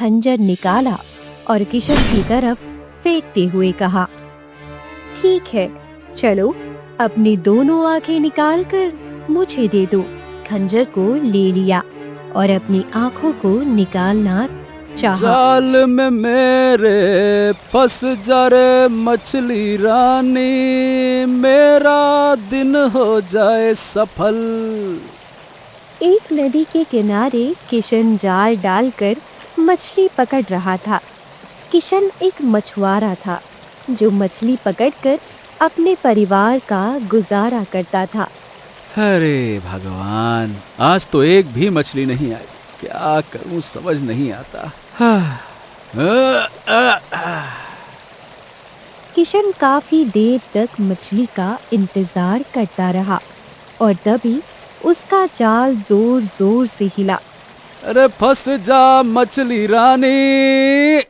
खंजर निकाला और किशन की तरफ फेंकते हुए कहा, ठीक है, चलो अपनी दोनों आंखें निकालकर मुझे दे दो। खंजर को ले लिया और अपनी आंखों को निकालना चाहा। जाल में मेरे फंस जा रे मछली रानी, मेरा दिन हो जाए सफल। एक नदी के किनारे किशन जाल डालकर मछली पकड़ रहा था। किशन एक मछुआरा था जो मछली पकड़कर अपने परिवार का गुजारा करता था। अरे भगवान, आज तो एक भी मछली नहीं आई, क्या करूं समझ नहीं आता। किशन काफी देर तक मछली का इंतजार करता रहा और तभी उसका जाल जोर जोर से हिला। अरे फंस जा मछली रानी।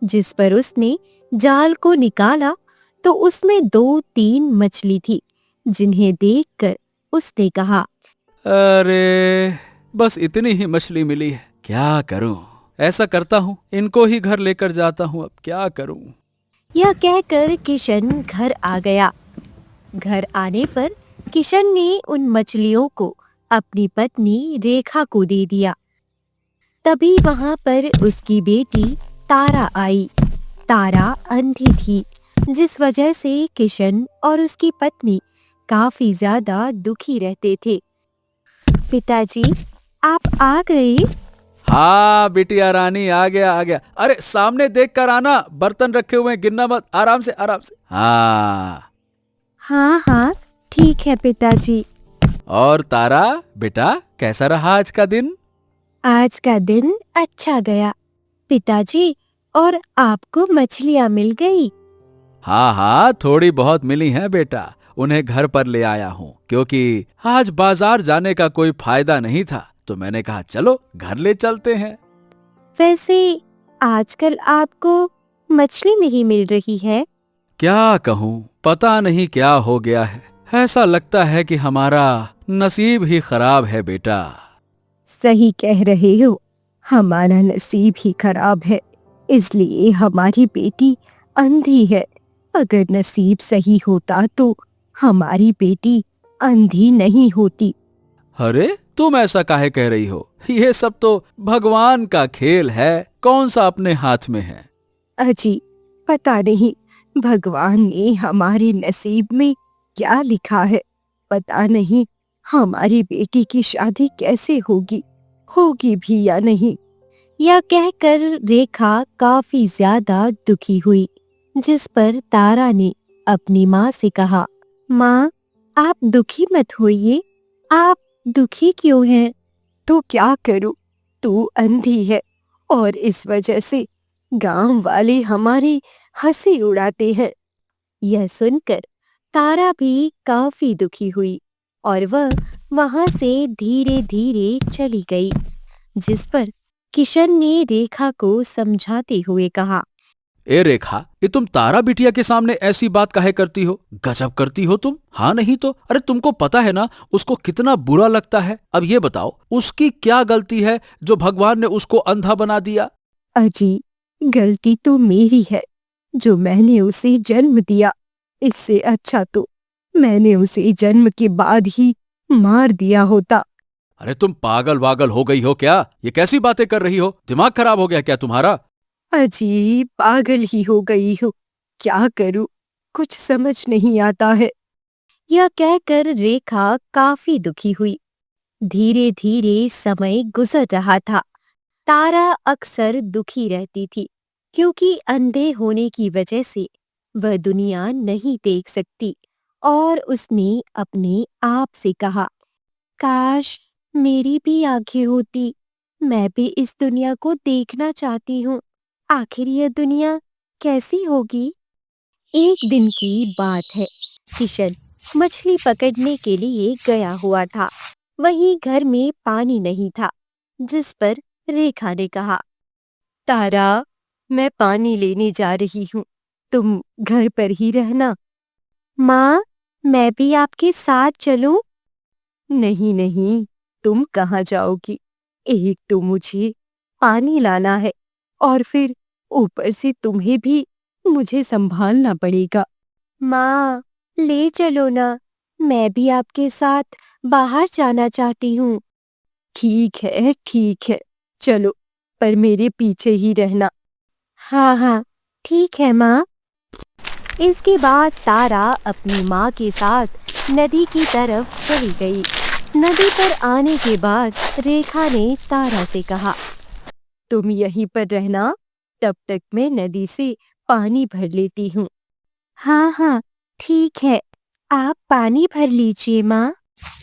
जिस पर उसने जाल को निकाला तो उसमें 2-3 मछली थी, जिन्हें देखकर उसने कहा, अरे बस इतनी ही मछली मिली है, क्या करूं। ऐसा करता हूँ, इनको ही घर लेकर जाता हूँ, अब क्या करूं। यह कहकर किशन घर आ गया। घर आने पर किशन ने उन मछलियों को अपनी पत्नी रेखा को दे दिया। तभी वहां पर उसकी बेटी तारा आई। तारा अंधी थी, जिस वजह से किशन और उसकी पत्नी काफी ज्यादा दुखी रहते थे। पिताजी, आप आ गए? हाँ बिटिया रानी, आ गया आ गया। अरे सामने देख कर आना, बर्तन रखे हुए हैं, गिरना मत, आराम से आराम से। हाँ हाँ, ठीक है पिताजी। और तारा बेटा, कैसा रहा आज का दिन? आज का दिन अच्छा गया पिताजी। और आपको मछलियाँ मिल गई? हाँ, थोड़ी बहुत मिली हैं बेटा, उन्हें घर पर ले आया हूँ, क्योंकि आज बाजार जाने का कोई फायदा नहीं था, तो मैंने कहा चलो घर ले चलते हैं। वैसे आजकल आपको मछली नहीं मिल रही है? क्या कहूँ, पता नहीं क्या हो गया है, ऐसा लगता है कि हमारा नसीब ही खराब है बेटा। सही कह रहे हो, हमारा नसीब ही खराब है, इसलिए हमारी बेटी अंधी है। अगर नसीब सही होता तो हमारी बेटी अंधी नहीं होती। अरे तुम ऐसा काहे कह रही हो, ये सब तो भगवान का खेल है, कौन सा अपने हाथ में है। अजी, पता नहीं भगवान ने हमारे नसीब में क्या लिखा है। पता नहीं हमारी बेटी की शादी कैसे होगी, होगी भी या नहीं। यह कहकर रेखा काफी ज्यादा दुखी हुई, जिस पर तारा ने अपनी माँ से कहा, माँ, आप दुखी मत होइए। आप दुखी क्यों हैं? तो क्या करूं, तू अंधी है और इस वजह से गांव वाले हमारी हंसी उड़ाते हैं। यह सुनकर तारा भी काफी दुखी हुई और वह वहां से धीरे धीरे चली गई। जिस पर किशन ने रेखा को समझाते हुए कहा, ए रेखा, ये तुम तारा बिटिया के सामने ऐसी बात काहे करती हो, गजब करती हो तुम। हाँ नहीं तो, अरे तुमको पता है ना उसको कितना बुरा लगता है। अब ये बताओ, उसकी क्या गलती है जो भगवान ने उसको अंधा बना दिया? अजी, गलती तो मेरी है जो मैंने उसे जन्म दिया। इससे अच्छा तो मैंने उसे जन्म के बाद ही मार दिया होता। अरे तुम पागल वागल हो गई हो क्या? ये कैसी बातें कर रही हो, दिमाग खराब हो गया क्या तुम्हारा? अजी, पागल ही हो गई हो, क्या करूं, कुछ समझ नहीं आता है। यह कहकर रेखा काफी दुखी हुई। धीरे धीरे समय गुजर रहा था। तारा अक्सर दुखी रहती थी, क्योंकि अंधे होने की वजह से वह दुनिया नहीं देख सकती और उसने अपने आप से कहा, काश मेरी भी आंखें होती, मैं भी इस दुनिया को देखना चाहती हूँ। आखिर यह दुनिया कैसी होगी? एक दिन की बात है। किशन मछली पकड़ने के लिए गया हुआ था। वहीं घर में पानी नहीं था, जिस पर रेखा ने कहा, तारा, मैं पानी लेने जा रही हूँ, तुम घर पर ही रहना। माँ, मैं भी आपके साथ चलूं? नहीं नहीं, तुम कहाँ जाओगी? एक तो मुझे पानी लाना है और फिर ऊपर से तुम्हें भी मुझे संभालना पड़ेगा। माँ, ले चलो ना, मैं भी आपके साथ बाहर जाना चाहती हूँ। ठीक है, चलो, पर मेरे पीछे ही रहना। हाँ हाँ, ठीक है माँ। इसके बाद तारा अपनी माँ के साथ नदी की तरफ चली गई। नदी पर आने के बाद रेखा ने तारा से कहा, तुम यहीं पर रहना, तब तक मैं नदी से पानी भर लेती हूँ। हाँ हाँ, ठीक है, आप पानी भर लीजिए माँ।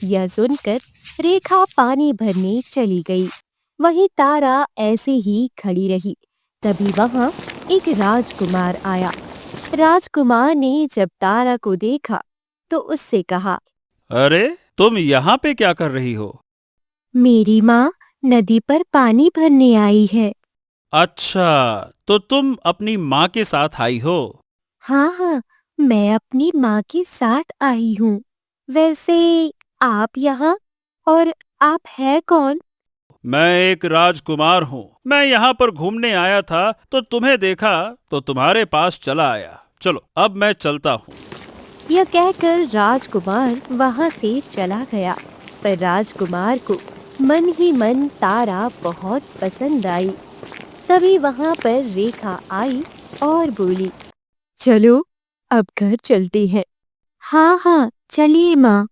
यह सुनकर रेखा पानी भरने चली गई। वहीं तारा ऐसे ही खड़ी रही। तभी वहां एक राजकुमार आया। राजकुमार ने जब तारा को देखा तो उससे कहा, अरे, तुम यहाँ पे क्या कर रही हो? मेरी माँ नदी पर पानी भरने आई है। अच्छा, तो तुम अपनी माँ के साथ आई हो? हाँ हाँ, मैं अपनी माँ के साथ आई हूँ। वैसे आप यहाँ, और आप है कौन? मैं एक राजकुमार हूँ। मैं यहाँ पर घूमने आया था तो तुम्हें देखा तो तुम्हारे पास चला आया। चलो, अब मैं चलता हूँ। यह कहकर राजकुमार वहां से चला गया। पर राजकुमार को मन ही मन तारा बहुत पसंद आई। तभी वहां पर रेखा आई और बोली, चलो, अब घर चलते हैं। हाँ हाँ, चलिए माँ।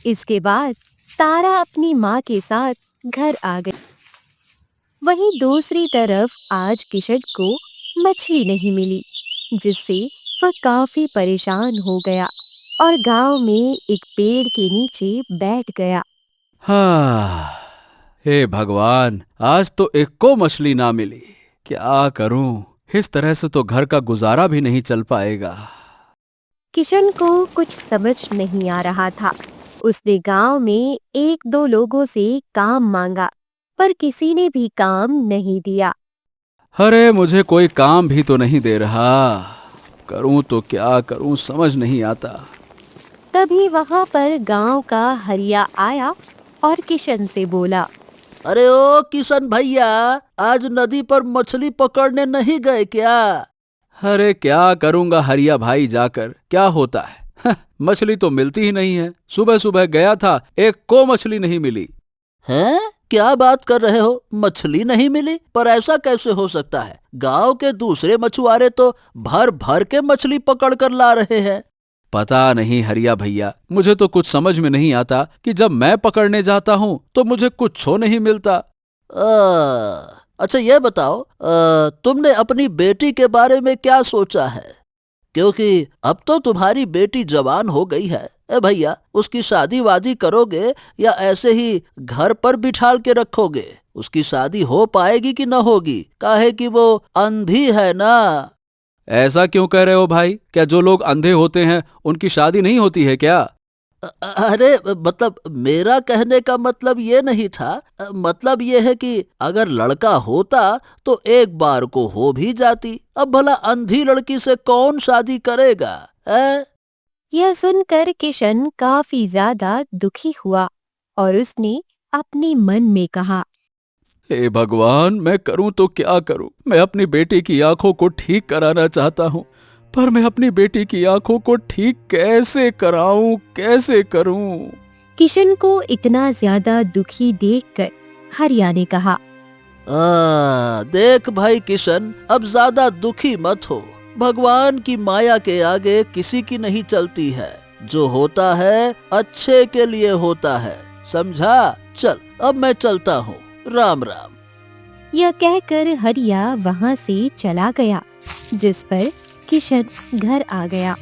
इसके बाद तारा अपनी माँ के साथ घर आ गई। वहीं दूसरी तरफ आज किशन को मछली नहीं मिली, जिससे वह काफी परेशान हो गया और गांव में एक पेड़ के नीचे बैठ गया। हाँ, हे भगवान, आज तो एक को मछली ना मिली। क्या करूं? इस तरह से तो घर का गुजारा भी नहीं चल पाएगा। किशन को कुछ समझ नहीं आ रहा था। उसने गांव में एक दो लोगों से काम मांगा, पर किसी ने भी काम नहीं दिया। अरे, मुझे कोई काम भी तो नहीं दे रहा। करूं तो क्या करूं, समझ नहीं आता। तभी वहां पर गांव का हरिया आया और किशन से बोला, अरे ओ किशन भैया, आज नदी पर मछली पकड़ने नहीं गए क्या? अरे, क्या करूंगा हरिया भाई, जाकर क्या होता है? मछली तो मिलती ही नहीं है। सुबह सुबह गया था, एक को मछली नहीं मिली। हैं? क्या बात कर रहे हो? मछली नहीं मिली? पर ऐसा कैसे हो सकता है? गांव के दूसरे मछुआरे तो भर भर के मछली पकड़ कर ला रहे हैं। पता नहीं हरिया भैया, मुझे तो कुछ समझ में नहीं आता कि जब मैं पकड़ने जाता हूँ तो मुझे कुछ नहीं मिलता। अच्छा ये बताओ, तुमने अपनी बेटी के बारे में क्या सोचा है? क्योंकि अब तो तुम्हारी बेटी जवान हो गई है। भैया, उसकी शादी वादी करोगे या ऐसे ही घर पर बिठाल के रखोगे? उसकी शादी हो पाएगी कि न होगी? काहे कि वो अंधी है ना। ऐसा क्यों कह रहे हो भाई? क्या जो लोग अंधे होते हैं उनकी शादी नहीं होती है क्या? अरे मतलब मेरा कहने का मतलब ये नहीं था। मतलब ये है कि अगर लड़का होता तो एक बार को हो भी जाती। अब भला अंधी लड़की से कौन शादी करेगा? यह सुनकर किशन काफी ज्यादा दुखी हुआ और उसने अपने मन में कहा, हे भगवान, मैं करूं तो क्या करूं? मैं अपनी बेटी की आंखों को ठीक कराना चाहता हूं, पर मैं अपनी बेटी की आंखों को ठीक कैसे कराऊं, कैसे करूं? किशन को इतना ज्यादा दुखी देखकर हरिया ने कहा, देख भाई किशन, अब ज्यादा दुखी मत हो। भगवान की माया के आगे किसी की नहीं चलती है। जो होता है अच्छे के लिए होता है, समझा? चल, अब मैं चलता हूँ। राम राम। यह कहकर हरिया वहां से चला गया, जिस पर किशन घर आ गया।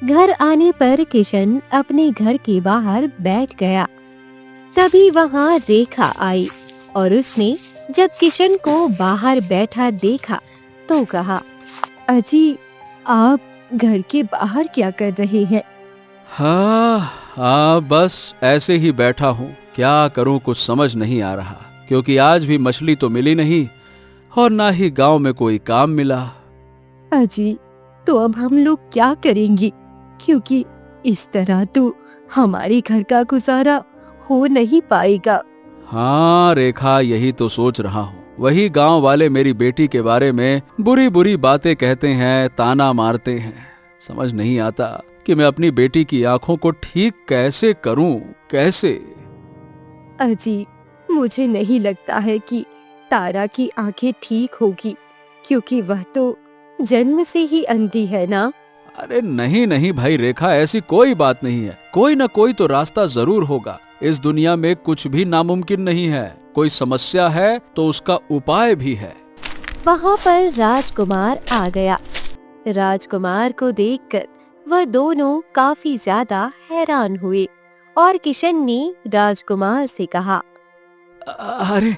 घर आने पर किशन अपने घर के बाहर बैठ गया। तभी वहां रेखा आई और उसने जब किशन को बाहर बैठा देखा तो कहा, अजी, आप घर के बाहर क्या कर रहे हैं? हाँ, बस ऐसे ही बैठा हूँ। क्या करूँ, कुछ समझ नहीं आ रहा, क्योंकि आज भी मछली तो मिली नहीं और ना ही गांव में कोई काम मिला। अजी, तो अब हम लोग क्या करेंगे? क्योंकि इस तरह तो हमारे घर का गुजारा हो नहीं पाएगा। हाँ रेखा, यही तो सोच रहा हूँ। वही गांव वाले मेरी बेटी के बारे में बुरी बुरी बातें कहते हैं, ताना मारते हैं। समझ नहीं आता कि मैं अपनी बेटी की आंखों को ठीक कैसे करूं, कैसे। अजी, मुझे नहीं लगता है कि तारा की आंखें ठीक होगी, क्योंकि वह तो जन्म से ही अंधी है ना। अरे नहीं नहीं भाई रेखा, ऐसी कोई बात नहीं है। कोई ना कोई तो रास्ता जरूर होगा। इस दुनिया में कुछ भी नामुमकिन नहीं है। कोई समस्या है तो उसका उपाय भी है। वहाँ पर राजकुमार आ गया। राजकुमार को देखकर वह दोनों काफी ज्यादा हैरान हुए और किशन ने राजकुमार से कहा, अरे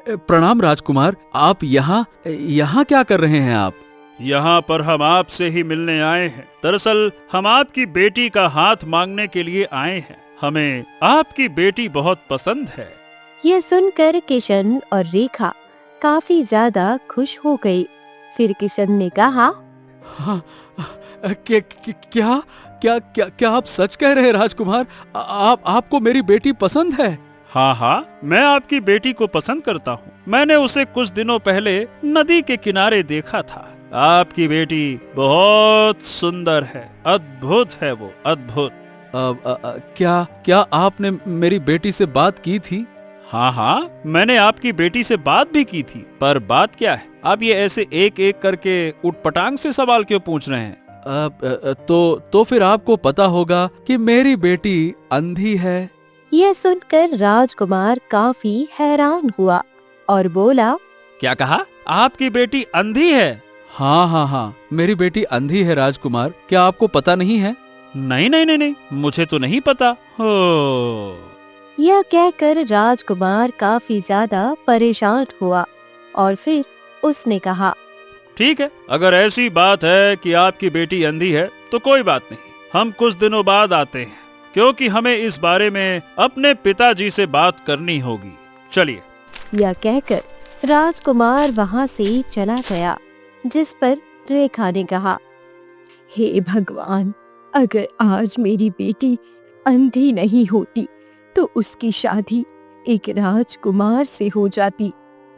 प्रणाम राजकुमार, आप यहाँ यहाँ क्या कर रहे हैं आप? यहाँ पर हम आपसे ही मिलने आए हैं। दरअसल हम आपकी बेटी का हाथ मांगने के लिए आए हैं। हमें आपकी बेटी बहुत पसंद है। यह सुनकर किशन और रेखा काफी ज्यादा खुश हो गए। फिर किशन ने कहा, हाँ, क्या क्या क्या क्या आप सच कह रहे हैं राजकुमार? आपको मेरी बेटी पसंद है? हाँ हाँ, मैं आपकी बेटी को पसंद करता हूँ। मैंने उसे कुछ दिनों पहले नदी के किनारे देखा था। आपकी बेटी बहुत सुंदर है, अद्भुत है वो, अद्भुत। क्या आपने मेरी बेटी से बात की थी? हाँ हाँ, मैंने आपकी बेटी से बात भी की थी। पर बात क्या है? आप ये ऐसे एक एक करके उटपटांग से सवाल क्यों पूछ रहे हैं? तो फिर आपको पता होगा कि मेरी बेटी अंधी है। यह सुनकर राजकुमार काफी हैरान हुआ और बोला, क्या कहा? आपकी बेटी अंधी है? हाँ हाँ हाँ, मेरी बेटी अंधी है राजकुमार। क्या आपको पता नहीं है? नहीं नहीं नहीं नहीं, मुझे तो नहीं पता। हो यह कहकर राजकुमार काफी ज्यादा परेशान हुआ और फिर उसने कहा, ठीक है, अगर ऐसी बात है कि आपकी बेटी अंधी है तो कोई बात नहीं, हम कुछ दिनों बाद आते हैं, क्योंकि हमें इस बारे में अपने पिताजी से बात करनी होगी। चलिए। यह कहकर राजकुमार वहां से चला गया, जिस पर रेखा ने कहा, हे भगवान, अगर आज मेरी बेटी अंधी नहीं होती तो उसकी शादी एक राजकुमार से हो जाती।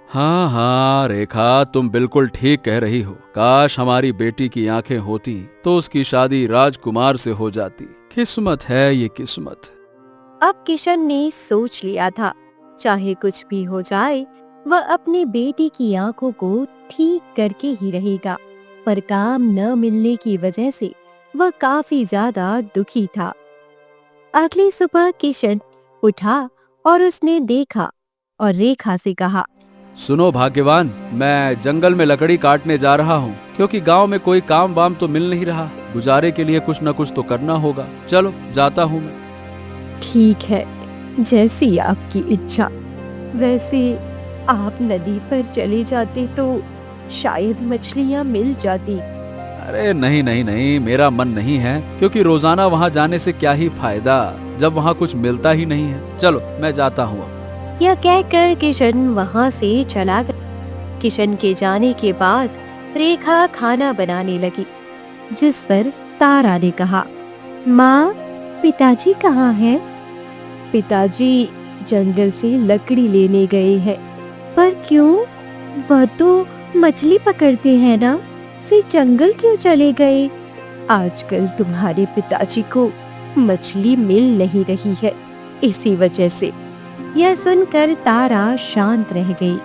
हाँ हाँ रेखा, तुम बिल्कुल ठीक कह रही हो। काश हमारी बेटी की आंखें होती तो उसकी शादी राजकुमार से हो जाती। किस्मत है ये, किस्मत। अब किशन ने सोच लिया था, चाहे कुछ भी हो जाए, वह अपनी बेटी की आंखों को ठीक करके ही रहेगा। पर काम न मिलने की वजह से वह काफी ज्यादा दुखी था। अगली सुबह किशन उठा और उसने देखा और रेखा से कहा, सुनो भाग्यवान, मैं जंगल में लकड़ी काटने जा रहा हूँ, क्योंकि गांव में कोई काम वाम तो मिल नहीं रहा। गुजारे के लिए कुछ न कुछ तो करना होगा। चलो जाता हूँ मैं। ठीक है, जैसी आपकी इच्छा। वैसे आप नदी पर चले जाते तो शायद मछलियाँ मिल जाती। अरे नहीं नहीं नहीं, मेरा मन नहीं है, क्योंकि रोजाना वहाँ जाने से क्या ही फायदा जब वहाँ कुछ मिलता ही नहीं है। चलो मैं जाता हूँ। यह कहकर किशन वहां से चला गया। किशन के जाने के बाद रेखा खाना बनाने लगी, जिस पर तारा ने कहा, माँ, पिताजी कहाँ हैं? पिताजी जंगल से लकड़ी लेने गए हैं। पर क्यों? वह तो मछली पकड़ते हैं ना, फिर जंगल क्यों चले गए? आजकल तुम्हारे पिताजी को मछली मिल नहीं रही है, इसी वजह से। यह सुनकर तारा शांत रह गई।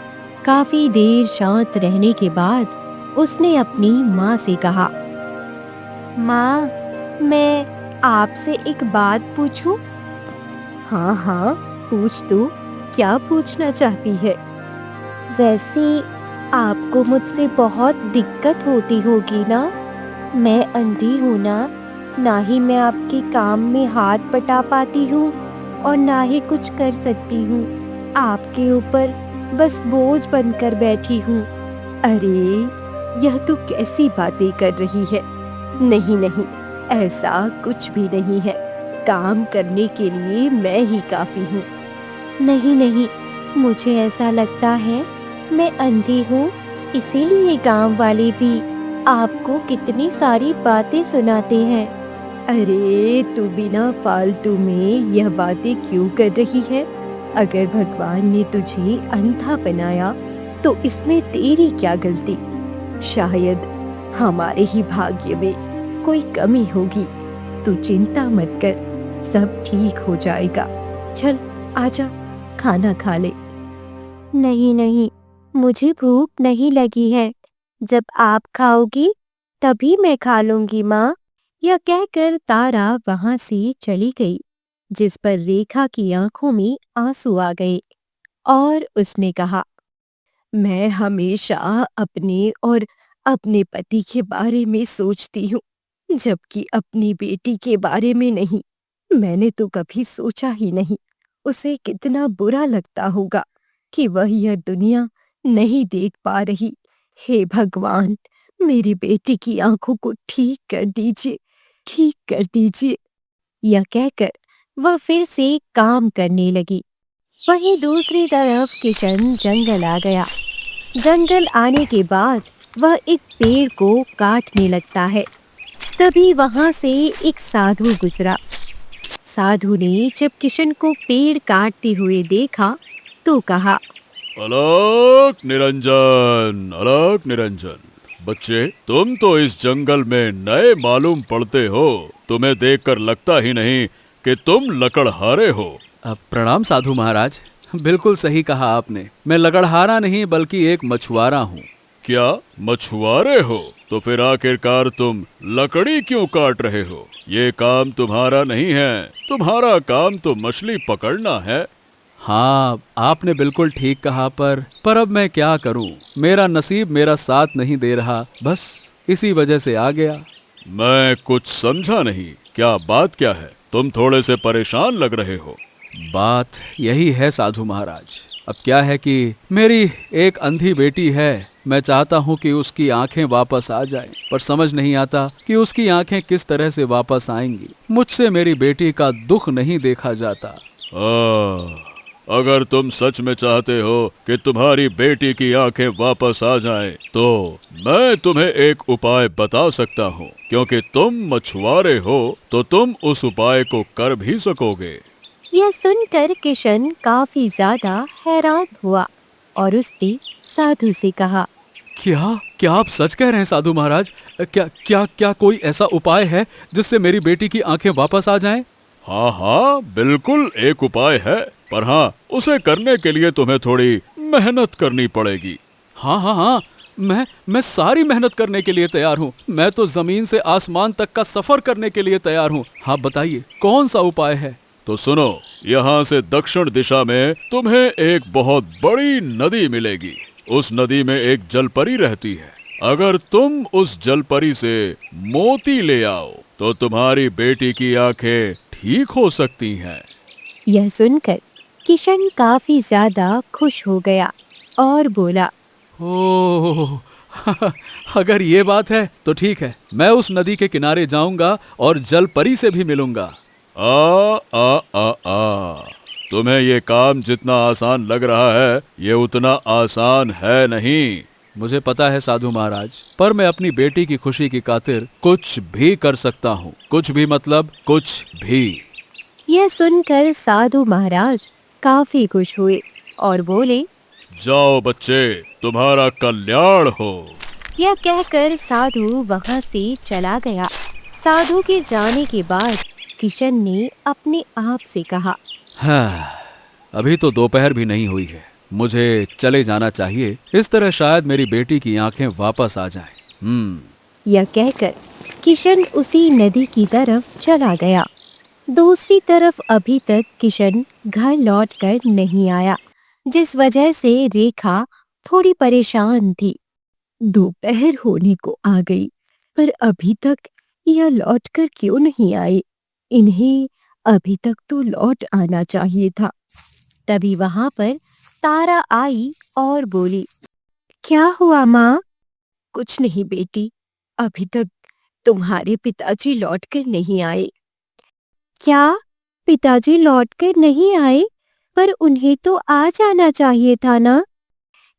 काफी देर शांत रहने के बाद उसने अपनी माँ से कहा, माँ, मैं आपसे एक बात पूछूं? हाँ हाँ, पूछ तू, क्या पूछना चाहती है? वैसे आपको मुझसे बहुत दिक्कत होती होगी ना? मैं अंधी हूँ ना ही मैं आपके काम में हाथ बटा पाती हूँ और ना ही कुछ कर सकती हूँ। आपके ऊपर बस बोझ बनकर बैठी हूँ। अरे, यह तू कैसी बातें कर रही है? नहीं नहीं, ऐसा कुछ भी नहीं है। काम करने के लिए मैं ही काफी हूँ। नहीं नहीं, मुझे ऐसा लगता है मैं अंधी हूँ, इसीलिए गांव वाले भी आपको कितनी सारी बातें सुनाते हैं। अरे, तू बिना फालतू में यह बातें क्यों कर रही है? अगर भगवान ने तुझे अंधा बनाया तो इसमें तेरी क्या गलती। शायद हमारे ही भाग्य में कोई कमी होगी। तू चिंता मत कर, सब ठीक हो जाएगा। चल आजा, खाना खा ले। नहीं नहीं, मुझे भूख नहीं लगी है। जब आप खाओगी तभी मैं खा लूंगी माँ। यह कहकर तारा वहां से चली गई, जिस पर रेखा की आंखों में आंसू आ गए और उसने कहा, मैं हमेशा अपने और अपने पति के बारे में सोचती हूँ, जबकि अपनी बेटी के बारे में नहीं। मैंने तो कभी सोचा ही नहीं उसे कितना बुरा लगता होगा कि वह यह दुनिया नहीं देख पा रही। हे भगवान, मेरी बेटी की आंखों को ठीक कर दीजिए, ठीक कर दीजिए। यह कहकर वह फिर से काम करने लगी। वहीं दूसरी तरफ किशन जंगल आ गया। जंगल आने के बाद वह एक पेड़ को काटने लगता है। तभी वहां से एक साधु गुजरा। साधु ने जब किशन को पेड़ काटते हुए देखा तो कहा, अलक निरंजन, अलक निरंजन। बच्चे, तुम तो इस जंगल में नए मालूम पड़ते हो। तुम्हें देखकर लगता ही नहीं कि तुम लकड़हारे हो। प्रणाम साधु महाराज, बिल्कुल सही कहा आपने। मैं लकड़हारा नहीं बल्कि एक मछुआरा हूँ। क्या मछुआरे हो? तो फिर आखिरकार तुम लकड़ी क्यों काट रहे हो? ये काम तुम्हारा नहीं है। तुम्हारा काम तो मछली पकड़ना है। हाँ, आपने बिल्कुल ठीक कहा, पर अब मैं क्या करूं? मेरा नसीब मेरा साथ नहीं दे रहा, बस इसी वजह से आ गया। मैं कुछ समझा नहीं, क्या बात क्या है? तुम थोड़े से परेशान लग रहे हो। बात यही है साधु महाराज। अब क्या है कि मेरी एक अंधी बेटी है। मैं चाहता हूँ कि उसकी आंखें वापस आ जाएं, पर समझ नहीं आता कि उसकी आंखें किस तरह से वापस आएंगी। मुझसे मेरी बेटी का दुख नहीं देखा जाता। अगर तुम सच में चाहते हो कि तुम्हारी बेटी की आंखें वापस आ जाएं, तो मैं तुम्हें एक उपाय बता सकता हूँ। क्योंकि तुम मछुआरे हो तो तुम उस उपाय को कर भी सकोगे। यह सुनकर किशन काफी ज्यादा हैरान हुआ और उसने साधु से कहा, क्या आप सच कह रहे हैं साधु महाराज? क्या कोई ऐसा उपाय है जिससे मेरी बेटी की आंखें वापस आ जाएं? हाँ, बिल्कुल एक उपाय है, पर हाँ, उसे करने के लिए तुम्हें थोड़ी मेहनत करनी पड़ेगी। हाँ, मैं सारी मेहनत करने के लिए तैयार हूँ। मैं तो जमीन से आसमान तक का सफर करने के लिए तैयार हूँ। हाँ बताइए, कौन सा उपाय है? तो सुनो, यहाँ से दक्षिण दिशा में तुम्हें एक बहुत बड़ी नदी मिलेगी। उस नदी में एक जलपरी रहती है। अगर तुम उस जलपरी से मोती ले आओ तो तुम्हारी बेटी की आंखें ठीक हो सकती हैं। यह सुनकर किशन काफी ज्यादा खुश हो गया और बोला, ओह, अगर ये बात है तो ठीक है। मैं उस नदी के किनारे जाऊंगा और जलपरी से भी मिलूंगा। तुम्हें ये काम जितना आसान लग रहा है, ये उतना आसान है नहीं। मुझे पता है साधु महाराज, पर मैं अपनी बेटी की खुशी की खातिर कुछ भी कर सकता हूँ। कुछ भी मतलब कुछ भी। यह सुनकर साधु महाराज काफी खुश हुए और बोले, जाओ बच्चे, तुम्हारा कल्याण हो। यह कहकर साधु वहां से चला गया। साधु के जाने के बाद किशन ने अपने आप से कहा, हाँ, अभी तो दोपहर भी नहीं हुई है, मुझे चले जाना चाहिए। इस तरह शायद मेरी बेटी की आंखें वापस आ जाएं। यह कहकर किशन उसी नदी की तरफ चला गया। दूसरी तरफ अभी तक किशन घर लौटकर नहीं आया, जिस वजह से रेखा थोड़ी परेशान थी। दोपहर होने को आ गई, पर अभी तक यह लौटकर क्यों नहीं आए? इन्हें अभी तक तो लौट आना चाहिए था। तभी वहां पर तारा आई और बोली, क्या हुआ माँ? कुछ नहीं बेटी, अभी तक तुम्हारे पिताजी लौटकर नहीं आए। क्या पिताजी लौटकर नहीं आए? पर उन्हें तो आ जाना चाहिए था ना।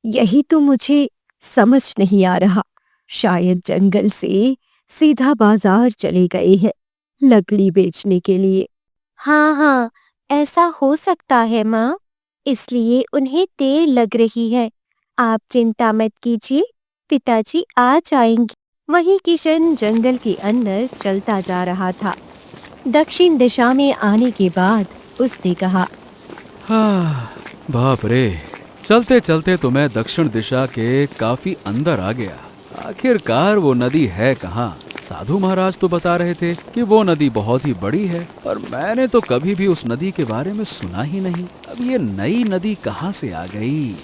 यही तो मुझे समझ नहीं आ रहा। शायद जंगल से सीधा बाजार चले गए हैं लकड़ी बेचने के लिए। हाँ, ऐसा हो सकता है माँ। इसलिए उन्हें देर लग रही है। आप चिंता मत कीजिए, पिताजी आ जाएंगे। वहीं किशन जंगल के अंदर चलता जा रहा था। दक्षिण दिशा में आने के बाद उसने कहा, हाँ, बाप रे, चलते चलते तो मैं दक्षिण दिशा के काफी अंदर आ गया। आखिरकार वो नदी है कहाँ? साधु महाराज तो बता रहे थे कि वो नदी बहुत ही बड़ी है, पर मैंने तो कभी भी उस नदी के बारे में सुना ही नहीं। अब ये नई नदी कहाँ से आ गई?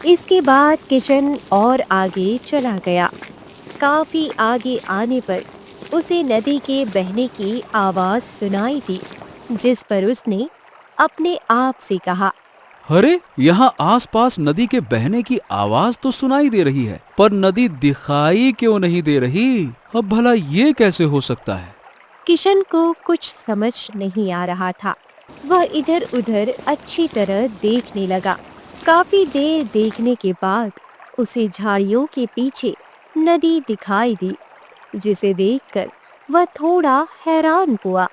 इसके बाद किशन और आगे चला गया। काफी आगे आने पर उसे नदी के बहने की आवाज सुनाई दी, जिस पर उसने अपने आप से कहा, अरे, यहाँ आसपास नदी के बहने की आवाज तो सुनाई दे रही है, पर नदी दिखाई क्यों नहीं दे रही? अब भला ये कैसे हो सकता है? किशन को कुछ समझ नहीं आ रहा था। वह इधर उधर अच्छी तरह देखने लगा। काफी देर देखने के बाद उसे झाड़ियों के पीछे नदी दिखाई दी, जिसे देखकर वह थोड़ा हैरान हुआ।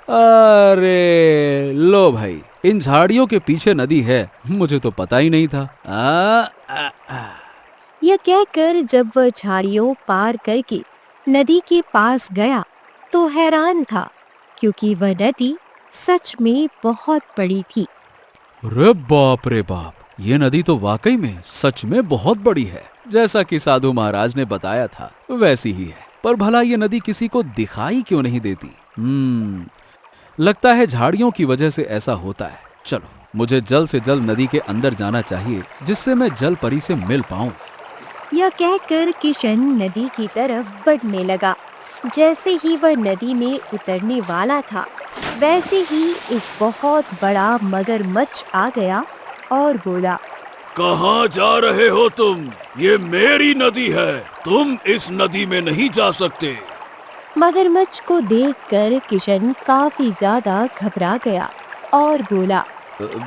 अरे लो भाई, इन झाड़ियों के पीछे नदी है, मुझे तो पता ही नहीं था। यह कहकर जब वह झाड़ियों पार करके नदी के पास गया तो हैरान था, क्योंकि वह नदी सच में बहुत बड़ी थी। रे बाप रे बाप, ये नदी तो वाकई में सच में बहुत बड़ी है। जैसा कि साधु महाराज ने बताया था वैसी ही है, पर भला ये नदी किसी को दिखाई क्यों नहीं देती? लगता है झाड़ियों की वजह से ऐसा होता है। चलो, मुझे जल्द से जल्द नदी के अंदर जाना चाहिए, जिससे मैं जल परी से मिल पाऊं। यह कहकर किशन नदी की तरफ बढ़ने लगा। जैसे ही वह नदी में उतरने वाला था, वैसे ही एक बहुत बड़ा मगरमच्छ आ गया और बोला, कहाँ जा रहे हो तुम? ये मेरी नदी है, तुम इस नदी में नहीं जा सकते। मगरमच्छ को देखकर किशन काफी ज्यादा घबरा गया और बोला,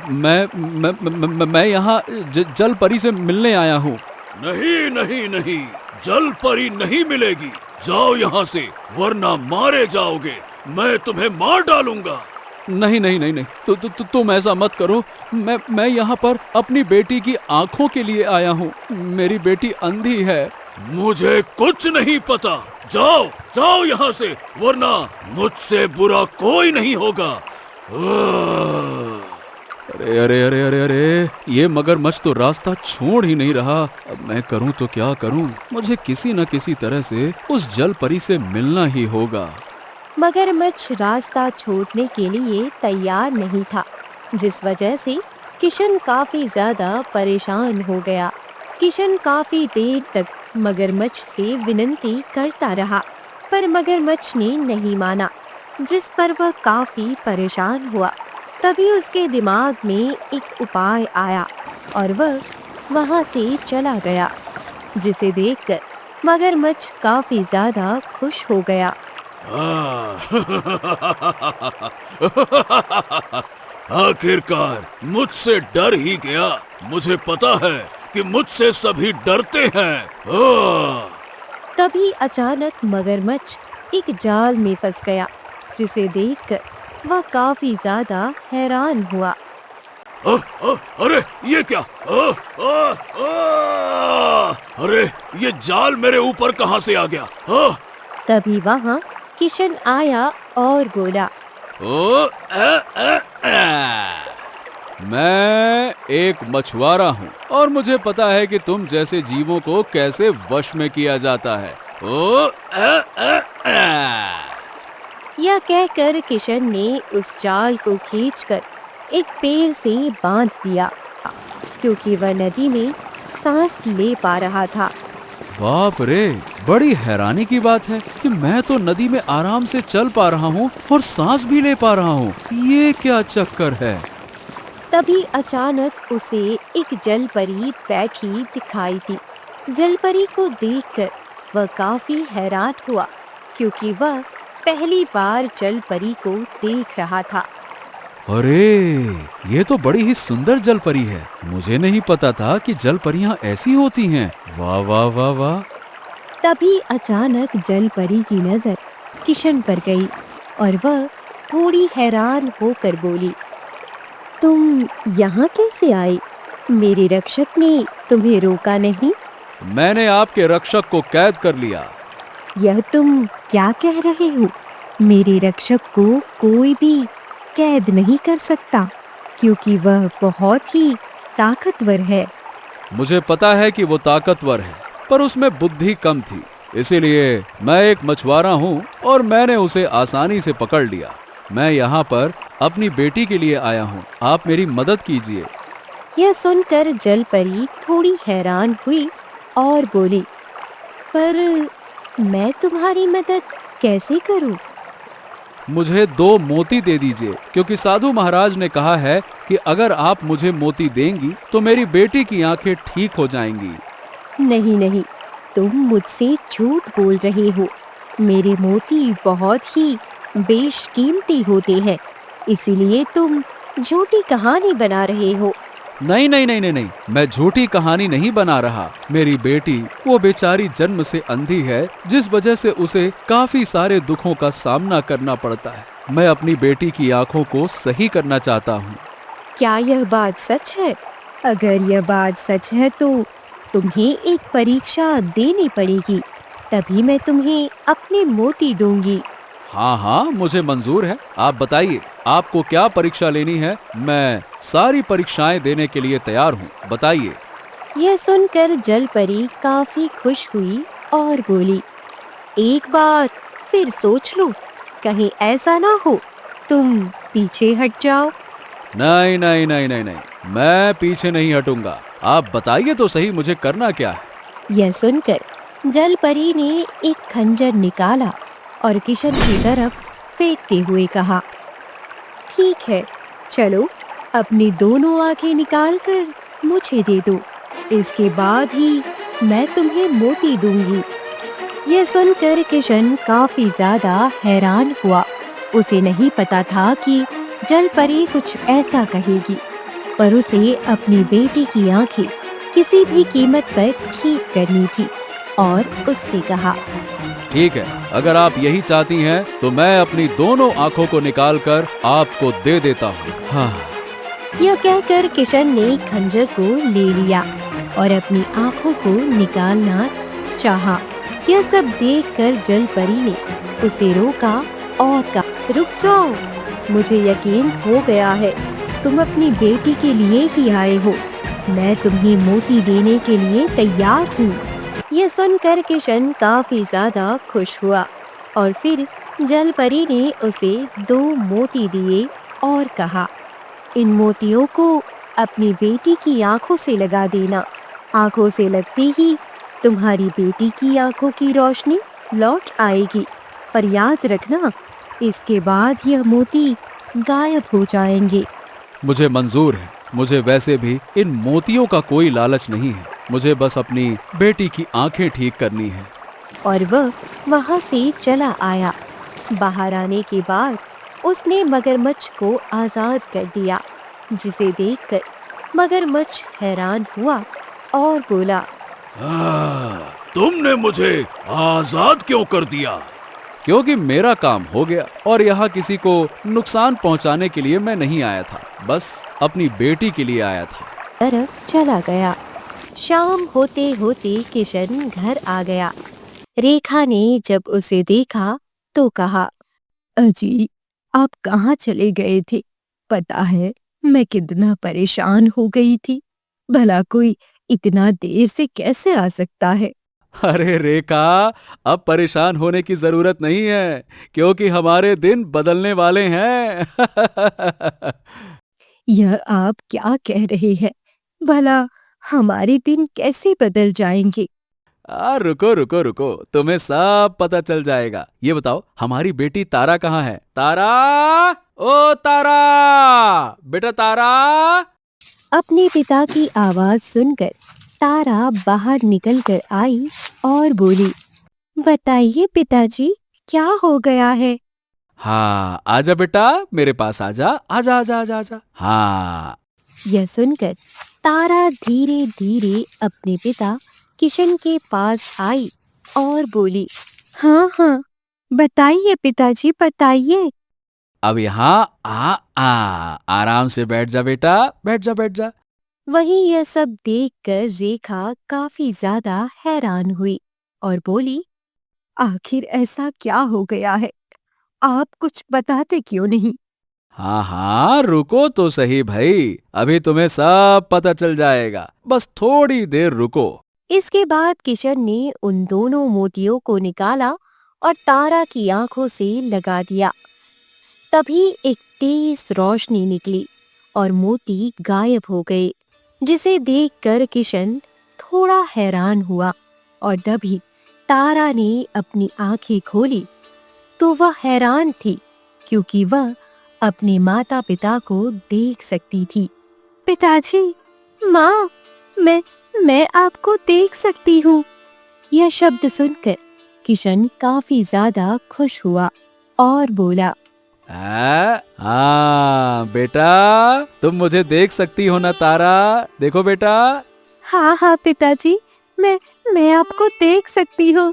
मैं यहाँ जल परी से मिलने आया हूँ। नहीं नहीं नहीं, जल परी नहीं मिलेगी। जाओ यहाँ से, वरना मारे जाओगे। मैं तुम्हें मार डालूंगा। नहीं नहीं नहीं नहीं, तुम ऐसा मत करो। मैं यहाँ पर अपनी बेटी की आंखों के लिए आया हूँ। मेरी बेटी अंधी है। मुझे कुछ नहीं पता। जाओ जाओ यहाँ से, वरना मुझसे बुरा कोई नहीं होगा। अरे अरे अरे अरे अरे, ये मगरमच्छ तो रास्ता छोड़ ही नहीं रहा। अब मैं करूं तो क्या करूं? मुझे किसी न किसी तरह से उस जल परी से मिलना ही होगा। मगरमच्छ रास्ता छोड़ने के लिए तैयार नहीं था, जिस वजह से किशन काफी ज्यादा परेशान हो गया। किशन काफी देर तक मगरमच्छ से विनती करता रहा, पर मगरमच्छ ने नहीं माना, जिस पर वह काफी परेशान हुआ। तभी उसके दिमाग में एक उपाय आया और वह वहां से चला गया, जिसे देखकर मगरमच्छ काफी ज्यादा खुश हो गया। आखिरकार मुझसे डर ही गया। मुझे पता है कि मुझसे सभी डरते हैं। तभी अचानक मगरमच्छ एक जाल में फंस गया, जिसे देखकर वह काफी ज्यादा हैरान हुआ। अरे ये क्या? अरे ये जाल मेरे ऊपर कहाँ से आ गया? तभी वहाँ किशन आया और बोला, मैं एक मछुआरा हूँ और मुझे पता है कि तुम जैसे जीवों को कैसे वश में किया जाता है। यह कहकर किशन ने उस जाल को खींचकर एक पेड़ से बांध दिया, क्योंकि वह नदी में सांस ले पा रहा था। बाप रे, बड़ी हैरानी की बात है कि मैं तो नदी में आराम से चल पा रहा हूँ और सांस भी ले पा रहा हूँ। ये क्या चक्कर है? तभी अचानक उसे एक जल परी बैठी दिखाई दी। जल परी को देखकर वह काफी हैरान हुआ, क्योंकि वह पहली बार जल परी को देख रहा था। अरे, ये तो बड़ी ही सुंदर जल परी है। मुझे नहीं पता था कि जल परियां ऐसी होती हैं। वाह वाह वाह वाह। तभी अचानक जल परी की नजर किशन पर गई और वह थोड़ी हैरान होकर बोली, तुम यहाँ कैसे आए? मेरे रक्षक ने तुम्हें रोका नहीं? मैंने आपके रक्षक को कैद कर लिया। यह तुम क्या कह रहे हो? मेरे रक्षक को कोई भी कैद नहीं कर सकता, क्योंकि वह बहुत ही ताकतवर है। मुझे पता है कि वो ताकतवर है, पर उसमें बुद्धि कम थी। इसीलिए मैं एक मछुआरा हूँ और मैंने उसे आसानी से पकड़ लिया। मैं यहाँ पर अपनी बेटी के लिए आया हूँ, आप मेरी मदद कीजिए। यह सुनकर जलपरी थोड़ी हैरान हुई और बोली, पर मैं तुम्हारी मदद कैसे करूं? मुझे 2 मोती दे दीजिए, क्योंकि साधु महाराज ने कहा है कि अगर आप मुझे मोती देंगी तो मेरी बेटी की आंखें ठीक हो जाएंगी। नहीं नहीं, तुम मुझसे झूठ बोल रहे हो। मेरे मोती बहुत ही बेशकीमती होते हैं, इसीलिए तुम झूठी कहानी बना रहे हो। नहीं नहीं नहीं नहीं नहीं, मैं झूठी कहानी नहीं बना रहा। मेरी बेटी वो बेचारी जन्म से अंधी है, जिस वजह से उसे काफी सारे दुखों का सामना करना पड़ता है। मैं अपनी बेटी की आंखों को सही करना चाहता हूँ। क्या यह बात सच है? अगर यह बात सच है तो तुम्हें एक परीक्षा देनी पड़ेगी, तभी मैं तुम्हें अपने मोती दूंगी। हाँ हाँ, मुझे मंजूर है। आप बताइए, आपको क्या परीक्षा लेनी है? मैं सारी परीक्षाएं देने के लिए तैयार हूँ, बताइए। यह सुनकर जलपरी काफी खुश हुई और बोली, एक बार फिर सोच लो, कहीं ऐसा ना हो तुम पीछे हट जाओ। नहीं नहीं नहीं नहीं नहीं, मैं पीछे नहीं हटूंगा। आप बताइए तो सही, मुझे करना क्या है? यह सुनकर जलपरी ने एक खंजर निकाला और किशन की तरफ फेंकते हुए कहा, ठीक है, चलो अपनी दोनों आंखें निकालकर मुझे दे दो, इसके बाद ही मैं तुम्हें मोती दूंगी। यह सुनकर किशन काफी ज्यादा हैरान हुआ। उसे नहीं पता था कि जलपरी कुछ ऐसा कहेगी, पर उसे अपनी बेटी की आंखें किसी भी कीमत पर ठीक करनी थी और उसने कहा, ठीक है, अगर आप यही चाहती हैं तो मैं अपनी दोनों आंखों को निकालकर आपको दे देता हूँ। हाँ। यह कहकर किशन ने खंजर को ले लिया और अपनी आंखों को निकालना चाहा। यह सब देखकर जलपरी ने उसे रोका और कहा, रुक जाओ, मुझे यकीन हो गया है तुम अपनी बेटी के लिए ही आए हो। मैं तुम्हें मोती देने के लिए तैयार हूँ। यह सुनकर किशन काफी ज्यादा खुश हुआ और फिर जलपरी ने उसे 2 मोती दिए और कहा, इन मोतियों को अपनी बेटी की आंखों से लगा देना। आंखों से लगते ही तुम्हारी बेटी की आंखों की रोशनी लौट आएगी, पर याद रखना, इसके बाद यह मोती गायब हो जाएंगे। मुझे मंजूर है। मुझे वैसे भी इन मोतियों का कोई लालच नहीं है। मुझे बस अपनी बेटी की आंखें ठीक करनी है। और वह वहां से चला आया। बाहर आने के बाद उसने मगरमच्छ को आजाद कर दिया, जिसे देखकर मगरमच्छ हैरान हुआ और बोला, तुमने मुझे आजाद क्यों कर दिया? क्योंकि मेरा काम हो गया और यहाँ किसी को नुकसान पहुँचाने के लिए मैं नहीं आया था, बस अपनी बेटी के लिए आया था। तरफ चला गया। शाम होते होते किशन घर आ गया। रेखा ने जब उसे देखा तो कहा, अजी, आप कहाँ चले गए थे? पता है मैं कितना परेशान हो गई थी। भला कोई इतना देर से कैसे आ सकता है? अरे रेखा, अब परेशान होने की जरूरत नहीं है, क्योंकि हमारे दिन बदलने वाले हैं। यह आप क्या कह रहे हैं? भला हमारे दिन कैसे बदल जाएंगे? रुको रुको रुको, तुम्हें सब पता चल जाएगा। ये बताओ, हमारी बेटी तारा कहाँ है? तारा, ओ तारा, बेटा तारा। अपने पिता की आवाज सुनकर तारा बाहर निकलकर आई और बोली, बताइए पिताजी, क्या हो गया है? हाँ, आजा बेटा, मेरे पास आजा, आजा आजा आजा आजा। हाँ। यह सुनकर तारा धीरे धीरे अपने पिता किशन के पास आई और बोली, हाँ हाँ, बताइए पिताजी, बताइए। अब यहाँ आराम से बैठ जा बेटा, बैठ जा बैठ जा। वहीं यह सब देखकर रेखा काफी ज्यादा हैरान हुई और बोली, आखिर ऐसा क्या हो गया है? आप कुछ बताते क्यों नहीं? हाँ हाँ, रुको तो सही भाई, अभी तुम्हें सब पता चल जाएगा, बस थोड़ी देर रुको। इसके बाद किशन ने उन दोनों मोतियों को निकाला और तारा की आंखों से लगा दिया। तभी एक तेज रोशनी निकली और मोती गायब हो गए, जिसे देखकर किशन थोड़ा हैरान हुआ। और तभी तारा ने अपनी आंखें खोली तो वह हैरान थी, क्योंकि वह अपने माता पिता को देख सकती थी। पिताजी, माँ, मैं आपको देख सकती हूँ। यह शब्द सुनकर किशन काफी ज्यादा खुश हुआ और बोला, हाँ बेटा, तुम मुझे देख सकती हो ना तारा, देखो बेटा। हाँ हाँ पिताजी, मैं आपको देख सकती हूँ।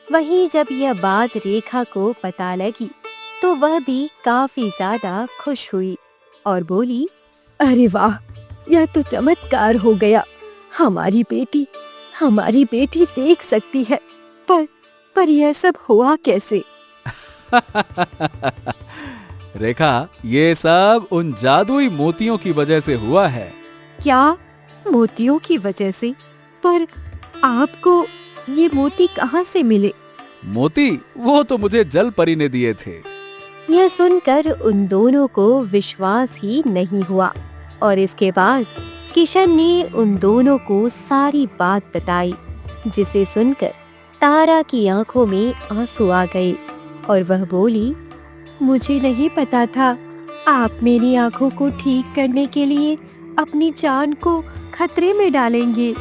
वहीं जब यह बात रेखा को पता लगी तो वह भी काफी ज्यादा खुश हुई और बोली, अरे वाह, यह तो चमत्कार हो गया। हमारी बेटी देख सकती है, पर यह सब हुआ कैसे? रेखा, ये सब उन जादुई मोतियों की वजह से हुआ है। क्या मोतियों की वजह से? पर आपको ये मोती कहाँ से मिले? मोती वो तो मुझे जल परी ने दिए थे। यह सुनकर उन दोनों को विश्वास ही नहीं हुआ और इसके बाद किशन ने उन दोनों को सारी बात बताई, जिसे सुनकर तारा की आंखों में आंसू आ गए और वह बोली, मुझे नहीं पता था आप मेरी आंखों को ठीक करने के लिए अपनी जान को खतरे में डालेंगे।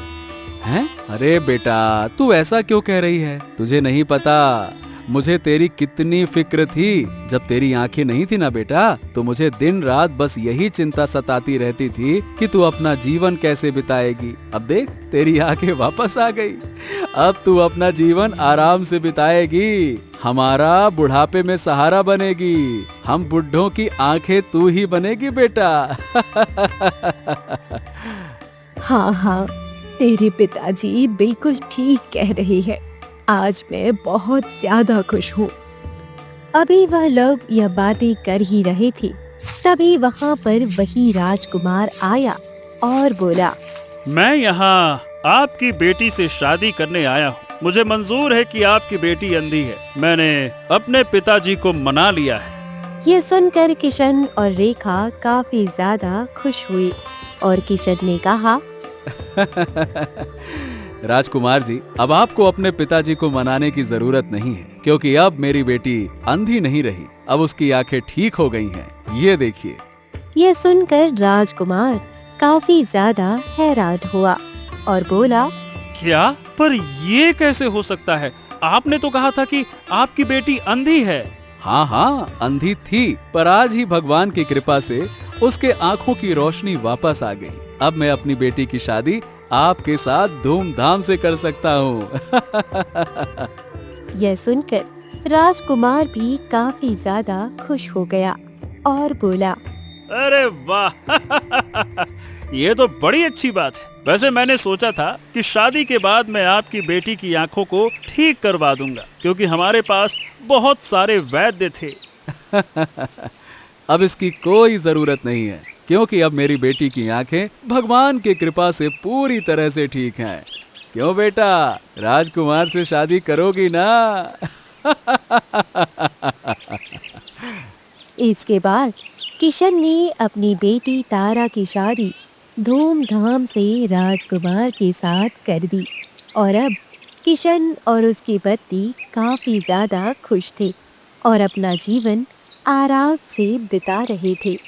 हैं? अरे बेटा, तू ऐसा क्यों कह रही है? तुझे नहीं पता मुझे तेरी कितनी फिक्र थी। जब तेरी आंखें नहीं थी ना बेटा, तो मुझे दिन रात बस यही चिंता सताती रहती थी कि तू अपना जीवन कैसे बिताएगी। अब देख, तेरी आंखें वापस आ गई। अब तू अपना जीवन आराम से बिताएगी, हमारा बुढ़ापे में सहारा बनेगी। हम बुढ़ों की आंखें तू ही बनेगी बेटा। हाँ हाँ, तेरे पिताजी बिल्कुल ठीक कह रहे हैं। आज मैं बहुत ज्यादा खुश हूँ। अभी वह लोग यह बातें कर ही रहे थे, तभी वहाँ पर वही राजकुमार आया और बोला, मैं यहाँ आपकी बेटी से शादी करने आया हूँ। मुझे मंजूर है कि आपकी बेटी अंधी है। मैंने अपने पिताजी को मना लिया है। ये सुनकर किशन और रेखा काफी ज्यादा खुश हुए और किशन ने कहा, राजकुमार जी, अब आपको अपने पिताजी को मनाने की जरूरत नहीं है, क्योंकि अब मेरी बेटी अंधी नहीं रही, अब उसकी आंखें ठीक हो गई हैं। ये देखिए। ये सुनकर राजकुमार काफी ज्यादा हैरान हुआ और बोला, क्या? पर ये कैसे हो सकता है? आपने तो कहा था कि आपकी बेटी अंधी है। हाँ हाँ, अंधी थी, पर आज ही भगवान की कृपा से उसके आंखों की रोशनी वापस आ गई। अब मैं अपनी बेटी की शादी आपके साथ धूमधाम से कर सकता हूँ। यह सुनकर राजकुमार भी काफी ज्यादा खुश हो गया और बोला, अरे वाह! ये तो बड़ी अच्छी बात है। वैसे मैंने सोचा था कि शादी के बाद मैं आपकी बेटी की आंखों को ठीक करवा दूंगा, क्योंकि हमारे पास बहुत सारे वैद्य थे। अब इसकी कोई जरूरत नहीं है, क्योंकि अब मेरी बेटी की आंखें भगवान की कृपा से पूरी तरह से ठीक हैं। क्यों बेटा, राजकुमार से शादी करोगी ना? इसके बाद किशन ने अपनी बेटी तारा की शादी धूमधाम से राजकुमार के साथ कर दी और अब किशन और उसकी पत्नी काफी ज्यादा खुश थे और अपना जीवन आराम से बिता रहे थे।